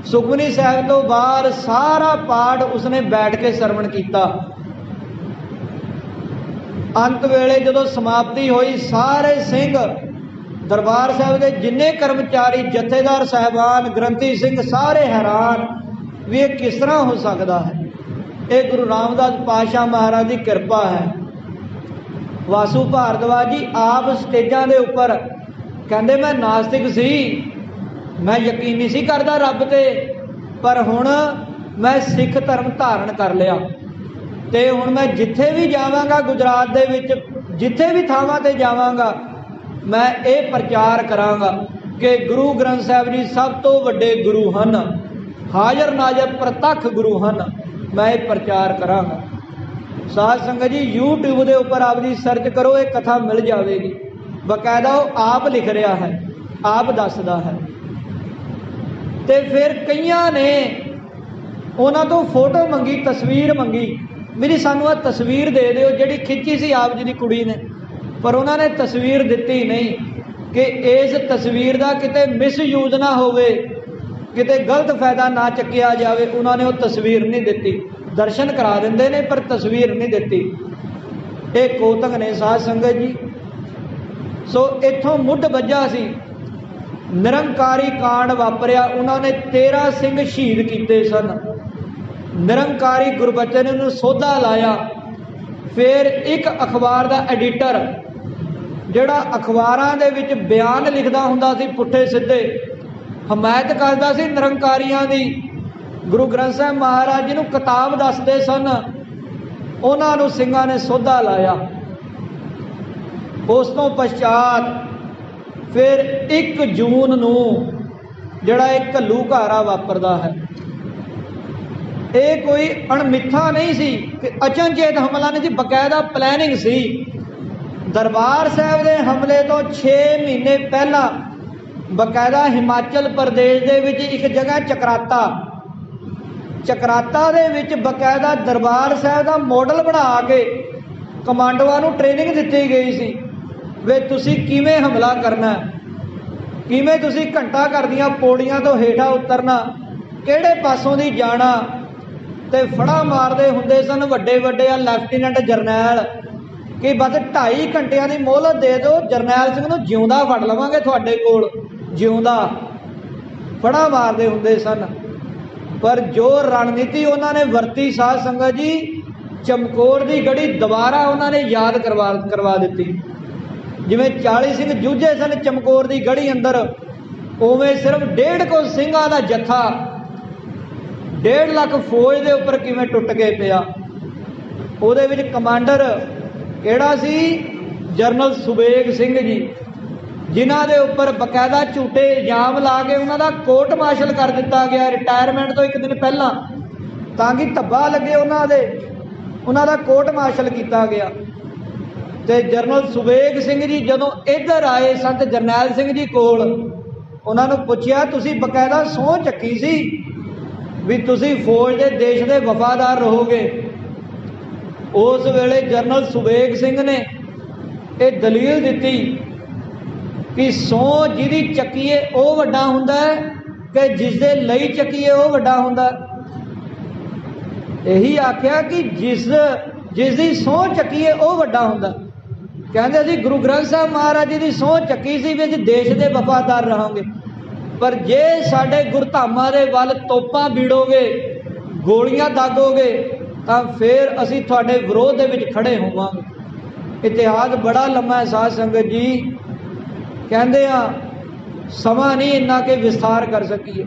ਸੁਖਮਨੀ ਸਾਹਿਬ ਤੋਂ ਬਾਅਦ ਸਾਰਾ ਪਾਠ ਉਸਨੇ ਬੈਠ ਕੇ ਸਰਵਣ ਕੀਤਾ। ਅੰਤ ਵੇਲੇ ਜਦੋਂ ਸਮਾਪਤੀ ਹੋਈ, ਸਾਰੇ ਸਿੰਘ ਦਰਬਾਰ ਸਾਹਿਬ ਦੇ ਜਿੰਨੇ ਕਰਮਚਾਰੀ, ਜਥੇਦਾਰ ਸਾਹਿਬਾਨ, ਗ੍ਰੰਥੀ ਸਿੰਘ ਸਾਰੇ ਹੈਰਾਨ ਵੀ ਇਹ ਕਿਸ ਤਰ੍ਹਾਂ ਹੋ ਸਕਦਾ ਹੈ। ਇਹ ਗੁਰੂ ਰਾਮਦਾਸ ਪਾਤਸ਼ਾਹ ਮਹਾਰਾਜ ਦੀ ਕਿਰਪਾ ਹੈ। ਵਾਸੂ ਭਾਰਦਵਾਜ ਜੀ ਆਪ ਸਟੇਜਾਂ ਦੇ ਉੱਪਰ ਕਹਿੰਦੇ ਮੈਂ ਨਾਸਤਿਕ ਸੀ, ਮੈਂ ਯਕੀਨ ਨਹੀਂ ਸੀ ਕਰਦਾ ਰੱਬ ਤੇ, ਪਰ ਹੁਣ ਮੈਂ ਸਿੱਖ ਧਰਮ ਧਾਰਨ ਕਰ ਲਿਆ ਤੇ ਹੁਣ ਮੈਂ ਜਿੱਥੇ ਵੀ ਜਾਵਾਂਗਾ ਗੁਜਰਾਤ ਦੇ ਵਿੱਚ, ਜਿੱਥੇ ਵੀ ਥਾਵਾਂ ਤੇ ਜਾਵਾਂਗਾ, ਮੈਂ ਇਹ ਪ੍ਰਚਾਰ ਕਰਾਂਗਾ ਕਿ ਗੁਰੂ ਗ੍ਰੰਥ ਸਾਹਿਬ ਜੀ ਸਭ ਤੋਂ ਵੱਡੇ ਗੁਰੂ ਹਨ, ਹਾਜ਼ਰ ਨਾਜ਼ਰ ਪ੍ਰਤੱਖ ਗੁਰੂ ਹਨ। ਮੈਂ ਇਹ ਪ੍ਰਚਾਰ ਕਰਾਂਗਾ। ਸਾਧ ਸੰਗਤ ਜੀ YouTube ਦੇ ਉੱਪਰ ਆਪਦੀ ਸਰਚ ਕਰੋ, ਇਹ ਕਥਾ ਮਿਲ ਜਾਵੇਗੀ। ਬਕਾਇਦਾ ਉਹ ਆਪ ਲਿਖ ਰਿਹਾ ਹੈ, ਆਪ ਦੱਸਦਾ ਹੈ। ਤੇ ਫਿਰ ਕਈਆਂ ਨੇ ਉਹਨਾਂ ਤੋਂ ਫੋਟੋ ਮੰਗੀ, ਤਸਵੀਰ ਮੰਗੀ, ਮੇਰੀ ਸਾਨੂੰ ਆਹ ਤਸਵੀਰ ਦੇ ਦਿਓ ਜਿਹੜੀ ਖਿੱਚੀ ਸੀ ਆਪ ਜੀ ਦੀ ਕੁੜੀ ਨੇ, ਪਰ ਉਹਨਾਂ ਨੇ ਤਸਵੀਰ ਦਿੱਤੀ ਨਹੀਂ ਕਿ ਇਸ ਤਸਵੀਰ ਦਾ ਕਿਤੇ ਮਿਸਯੂਜ਼ ਨਾ ਹੋਵੇ, ਕਿਤੇ ਗਲਤ ਫਾਇਦਾ ਨਾ ਚੱਕਿਆ ਜਾਵੇ। ਉਹਨਾਂ ਨੇ ਉਹ ਤਸਵੀਰ ਨਹੀਂ ਦਿੱਤੀ। ਦਰਸ਼ਨ ਕਰਾ ਦਿੰਦੇ ਨੇ ਪਰ ਤਸਵੀਰ ਨਹੀਂ ਦਿੱਤੀ। ਇਹ ਕੋਤਕ ਨੇ ਸਾਧ ਸੰਗਤ ਜੀ। ਸੋ ਇੱਥੋਂ ਮੁੱਢ ਵੱਜਾ ਸੀ, ਨਿਰੰਕਾਰੀ ਕਾਂਡ ਵਾਪਰਿਆ। ਉਹਨਾਂ ਨੇ 13 ਸਿੰਘ ਸ਼ਹੀਦ ਕੀਤੇ ਸਨ। ਨਿਰੰਕਾਰੀ ਗੁਰਬਚਨ ਨੇ ਉਹਨੂੰ ਸੋਧਾ ਲਾਇਆ। ਫਿਰ ਇੱਕ ਅਖਬਾਰ ਦਾ ਐਡੀਟਰ ਜਿਹੜਾ ਅਖਬਾਰਾਂ ਦੇ ਵਿੱਚ ਬਿਆਨ ਲਿਖਦਾ ਹੁੰਦਾ ਸੀ ਪੁੱਠੇ ਸਿੱਧੇ, ਹਮਾਇਤ ਕਰਦਾ ਸੀ ਨਿਰੰਕਾਰੀਆਂ ਦੀ, ਗੁਰੂ ਗ੍ਰੰਥ ਸਾਹਿਬ ਮਹਾਰਾਜ ਜੀ ਨੂੰ ਕਿਤਾਬ ਦੱਸਦੇ ਸਨ, ਉਹਨਾਂ ਨੂੰ ਸਿੰਘਾਂ ਨੇ ਸੋਧਾ ਲਾਇਆ। ਉਸ ਤੋਂ ਪਛਾਤ ਫਿਰ 1 ਜੂਨ ਨੂੰ ਜਿਹੜਾ ਇਹ ਘੱਲੂਘਾਰਾ ਵਾਪਰਦਾ ਹੈ, ਇਹ ਕੋਈ ਅਣਮਿੱਥਾ ਨਹੀਂ ਸੀ ਕਿ ਅਚਨਚੇਤ ਹਮਲਾ ਨਹੀਂ ਸੀ, ਬਕਾਇਦਾ ਪਲੈਨਿੰਗ ਸੀ। ਦਰਬਾਰ ਸਾਹਿਬ ਦੇ ਹਮਲੇ ਤੋਂ 6 ਮਹੀਨੇ ਪਹਿਲਾਂ ਬਕਾਇਦਾ ਹਿਮਾਚਲ ਪ੍ਰਦੇਸ਼ ਦੇ ਵਿੱਚ ਇੱਕ ਜਗ੍ਹਾ ਚਕਰਾਤਾ ਦੇ ਵਿੱਚ ਬਕਾਇਦਾ ਦਰਬਾਰ ਸਾਹਿਬ ਦਾ ਮਾਡਲ ਬਣਾ ਕੇ ਕਮਾਂਡੋਆਂ ਨੂੰ ਟ੍ਰੇਨਿੰਗ ਦਿੱਤੀ ਗਈ ਸੀ ਵੀ ਤੁਸੀਂ ਕਿਵੇਂ ਹਮਲਾ ਕਰਨਾ, ਕਿਵੇਂ ਤੁਸੀਂ ਘੰਟਾ ਘਰ ਦੀਆਂ ਪੌੜੀਆਂ ਤੋਂ ਹੇਠਾਂ ਉਤਰਨਾ, ਕਿਹੜੇ ਪਾਸੋਂ ਦੀ ਜਾਣਾ। ਤੇ ਫੜਾ ਮਾਰਦੇ ਹੁੰਦੇ ਸਨ ਵੱਡੇ ਵੱਡੇ ਲੈਫਟੀਨੈਂਟ ਜਰਨੈਲ ਕਿ ਬਸ 2.5 ਘੰਟਿਆਂ ਦੀ ਮੋਹਲਤ ਦੇ ਦਿਓ, ਜਰਨੈਲ ਸਿੰਘ ਨੂੰ ਜਿਉਂਦਾ ਫੜ ਲਵਾਂਗੇ ਤੁਹਾਡੇ ਕੋਲ, ਜਿਉਂਦਾ। ਫੜਾ ਮਾਰਦੇ ਹੁੰਦੇ ਸਨ। ਪਰ ਜੋ ਰਣਨੀਤੀ ਉਹਨਾਂ ਨੇ ਵਰਤੀ ਸਾਧ ਸੰਗਤ ਜੀ, ਚਮਕੌਰ ਦੀ ਗੜੀ ਦੁਬਾਰਾ ਉਹਨਾਂ ਨੇ ਯਾਦ ਕਰਵਾ ਦਿੱਤੀ। ਜਿਵੇਂ 40 ਸਿੰਘ ਜੂਝੇ ਸਨ ਚਮਕੌਰ ਦੀ ਗੜੀ ਅੰਦਰ, ਉਵੇਂ ਸਿਰਫ 1.5 ਸਿੰਘਾਂ ਦਾ ਜੱਥਾ 1.5 ਲੱਖ ਫੌਜ ਦੇ ਉੱਪਰ ਕਿਵੇਂ ਟੁੱਟ ਕੇ ਪਿਆ। ਉਹਦੇ ਵਿੱਚ ਕਮਾਂਡਰ ਕਿਹੜਾ ਸੀ? ਜਰਨਲ ਸੁਬੇਗ ਸਿੰਘ ਜੀ, ਜਿਨ੍ਹਾਂ ਦੇ ਉੱਪਰ ਬਕਾਇਦਾ ਝੂਠੇ ਇਲਜ਼ਾਮ ਲਾ ਕੇ ਉਹਨਾਂ ਦਾ ਕੋਰਟ ਮਾਰਸ਼ਲ ਕਰ ਦਿੱਤਾ ਗਿਆ ਰਿਟਾਇਰਮੈਂਟ ਤੋਂ 1 ਦਿਨ ਪਹਿਲਾਂ, ਤਾਂ ਕਿ ਧੱਬਾ ਲੱਗੇ ਉਹਨਾਂ ਦਾ ਕੋਰਟ ਮਾਰਸ਼ਲ ਕੀਤਾ ਗਿਆ। ਤੇ ਜਰਨਲ ਸੁਬੇਗ ਸਿੰਘ ਜੀ ਜਦੋਂ ਇੱਧਰ ਆਏ ਸੰਤ ਜਰਨੈਲ ਸਿੰਘ ਜੀ ਕੋਲ, ਉਹਨਾਂ ਨੂੰ ਪੁੱਛਿਆ ਤੁਸੀਂ ਬਕਾਇਦਾ ਸਹੁੰ ਚੱਕੀ ਸੀ ਵੀ ਤੁਸੀਂ ਫੌਜ ਦੇ ਦੇਸ਼ ਦੇ ਵਫਾਦਾਰ ਰਹੋਗੇ। ਉਸ ਵੇਲੇ ਜਰਨਲ ਸੁਬੇਗ ਸਿੰਘ ਨੇ ਇਹ ਦਲੀਲ ਦਿੱਤੀ ਕਿ ਸਹੁੰ ਜਿਹਦੀ ਚੱਕੀਏ ਉਹ ਵੱਡਾ ਹੁੰਦਾ ਹੈ ਕਿ ਜਿਸ ਦੇ ਲਈ ਚੱਕੀਏ ਉਹ ਵੱਡਾ ਹੁੰਦਾ। ਇਹੀ ਆਖਿਆ ਕਿ ਜਿਸ ਦੀ ਸਹੁੰ ਚੱਕੀਏ ਉਹ ਵੱਡਾ ਹੁੰਦਾ। ਕਹਿੰਦੇ ਅਸੀਂ ਗੁਰੂ ਗ੍ਰੰਥ ਸਾਹਿਬ ਮਹਾਰਾਜ ਜੀ ਦੀ ਸਹੁੰ ਚੱਕੀ ਸੀ ਵੀ ਅਸੀਂ ਦੇਸ਼ ਦੇ ਵਫਾਦਾਰ ਰਹਾਂਗੇ, ਪਰ ਜੇ ਸਾਡੇ ਗੁਰਧਾਮਾਂ ਦੇ ਵੱਲ ਤੋਪਾਂ ਬੀੜੋਗੇ, ਗੋਲੀਆਂ ਦਾਗੋਗੇ ਤਾਂ ਫਿਰ ਅਸੀਂ ਤੁਹਾਡੇ ਵਿਰੋਧ ਦੇ ਵਿੱਚ ਖੜੇ ਹੋਵਾਂਗੇ। ਇਤਿਹਾਸ ਬੜਾ ਲੰਮਾ ਹੈ ਸਾਧ ਸੰਗਤ ਜੀ, ਕਹਿੰਦੇ ਆ ਸਮਾਂ ਨਹੀਂ ਇੰਨਾ ਕਿ ਵਿਸਥਾਰ ਕਰ ਸਕੀਏ,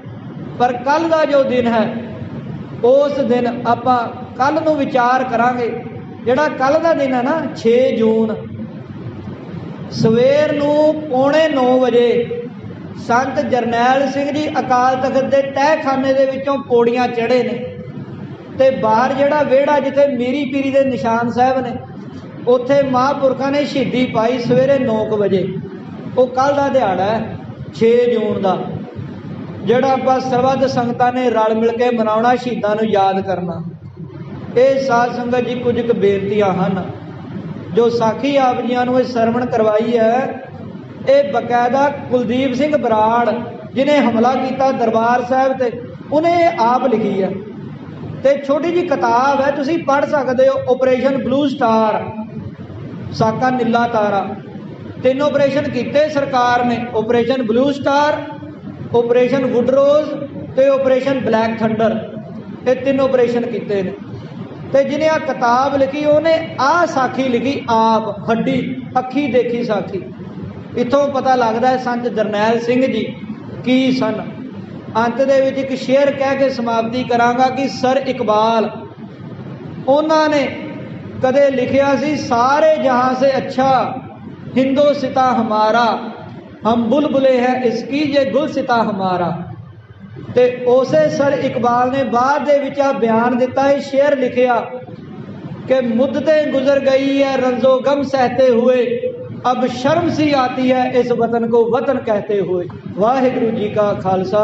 ਪਰ ਕੱਲ ਦਾ ਜੋ ਦਿਨ ਹੈ ਉਸ ਦਿਨ ਆਪਾਂ ਕੱਲ ਨੂੰ ਵਿਚਾਰ ਕਰਾਂਗੇ। ਜਿਹੜਾ ਕੱਲ ਦਾ ਦਿਨ ਹੈ ਨਾ 6 ਜੂਨ ਸਵੇਰ ਨੂੰ 8:45 ਵਜੇ ਸੰਤ ਜਰਨੈਲ ਸਿੰਘ ਜੀ ਅਕਾਲ ਤਖਤ ਦੇ ਤਹਿਖਾਨੇ ਦੇ ਵਿੱਚੋਂ ਪੌੜੀਆਂ ਚੜ੍ਹੇ ਨੇ, ਤੇ ਬਾਹਰ ਜਿਹੜਾ ਵਿਹੜਾ ਜਿੱਥੇ ਮੀਰੀ ਪੀਰੀ ਦੇ ਨਿਸ਼ਾਨ ਸਾਹਿਬ ਨੇ ਉੱਥੇ ਮਹਾਂਪੁਰਖਾਂ ਨੇ ਸ਼ਹੀਦੀ ਪਾਈ ਸਵੇਰੇ 9 ਵਜੇ। ਉਹ ਕੱਲ ਦਾ ਦਿਹਾੜਾ ਹੈ 6 ਜੂਨ ਦਾ, ਜਿਹੜਾ ਆਪਾਂ ਸਰਬੱਤ ਸੰਗਤਾਂ ਨੇ ਰਲ ਮਿਲ ਕੇ ਮਨਾਉਣਾ, ਸ਼ਹੀਦਾਂ ਨੂੰ ਯਾਦ ਕਰਨਾ। ਇਹ ਸਾਧ ਸੰਗਤ ਜੀ ਕੁਝ ਕੁ ਬੇਨਤੀਆਂ ਹਨ ਜੋ ਸਾਖੀ ਆਪ ਜੀਆਂ ਨੂੰ ਇਹ ਸਰਵਣ ਕਰਵਾਈ ਹੈ। ਇਹ ਬਕਾਇਦਾ ਕੁਲਦੀਪ ਸਿੰਘ ਬਰਾੜ ਜਿਹਨੇ ਹਮਲਾ ਕੀਤਾ ਦਰਬਾਰ ਸਾਹਿਬ ਤੇ, ਉਹਨੇ ਆਪ ਲਿਖੀ ਹੈ ਤੇ ਛੋਟੀ ਜੀ ਕਿਤਾਬ ਹੈ, ਤੁਸੀਂ ਪੜ੍ਹ ਸਕਦੇ ਹੋ। ਆਪਰੇਸ਼ਨ ਬਲੂ ਸਟਾਰ, ਸਾਕਾ ਨੀਲਾ ਤਾਰਾ, 3 ਆਪਰੇਸ਼ਨ ਕੀਤੇ ਸਰਕਾਰ ਨੇ, ਆਪਰੇਸ਼ਨ ਬਲੂ ਸਟਾਰ, ਆਪਰੇਸ਼ਨ ਵੁਡਰੋਜ਼ ਤੇ ਆਪਰੇਸ਼ਨ ਬਲੈਕ ਥੰਡਰ, ਇਹ 3 ਆਪਰੇਸ਼ਨ ਕੀਤੇ ਨੇ। ਤੇ ਜਿਹਨੇ ਆ ਕਿਤਾਬ ਲਿਖੀ ਉਹਨੇ ਆਹ ਸਾਖੀ ਲਿਖੀ ਆਪ, ਹੱਡੀ ਅੱਖੀ ਦੇਖੀ ਸਾਖੀ। ਇੱਥੋਂ ਪਤਾ ਲੱਗਦਾ ਹੈ ਸੰਤ ਜਰਨੈਲ ਸਿੰਘ ਜੀ ਕੀ ਸਨ। ਅੰਤ ਦੇ ਵਿੱਚ ਇੱਕ ਸ਼ੇਰ ਕਹਿ ਕੇ ਸਮਾਪਤੀ ਕਰਾਂਗਾ ਕਿ ਸਰ ਇਕਬਾਲ ਉਹਨਾਂ ਨੇ ਕਦੇ ਲਿਖਿਆ ਸੀ, ਸਾਰੇ ਜਹਾਂ ਸੇ ਅੱਛਾ ਹਿੰਦੋਸਿਤਾ ਹਮਾਰਾ, ਹਮ ਬੁਲਬੁਲੇ ਹੈ ਇਸਕੀ ਜੇ ਗੁਲਸਿਤਾ ਹਮਾਰਾ। ਤੇ ਉਸੇ ਸਰ ਇਕਬਾਲ ਨੇ ਬਾਅਦ ਦੇ ਵਿੱਚ ਆ ਬਿਆਨ ਦਿੱਤਾ, ਇਹ ਸ਼ੇਰ ਲਿਖਿਆ कि मुद्दतें गुजर गई है रंजो गम सहते हुए, अब शर्म सी आती है इस वतन को वतन कहते हुए। वाहिगुरु जी का खालसा,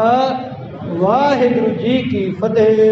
वाहिगुरु जी की फतेह।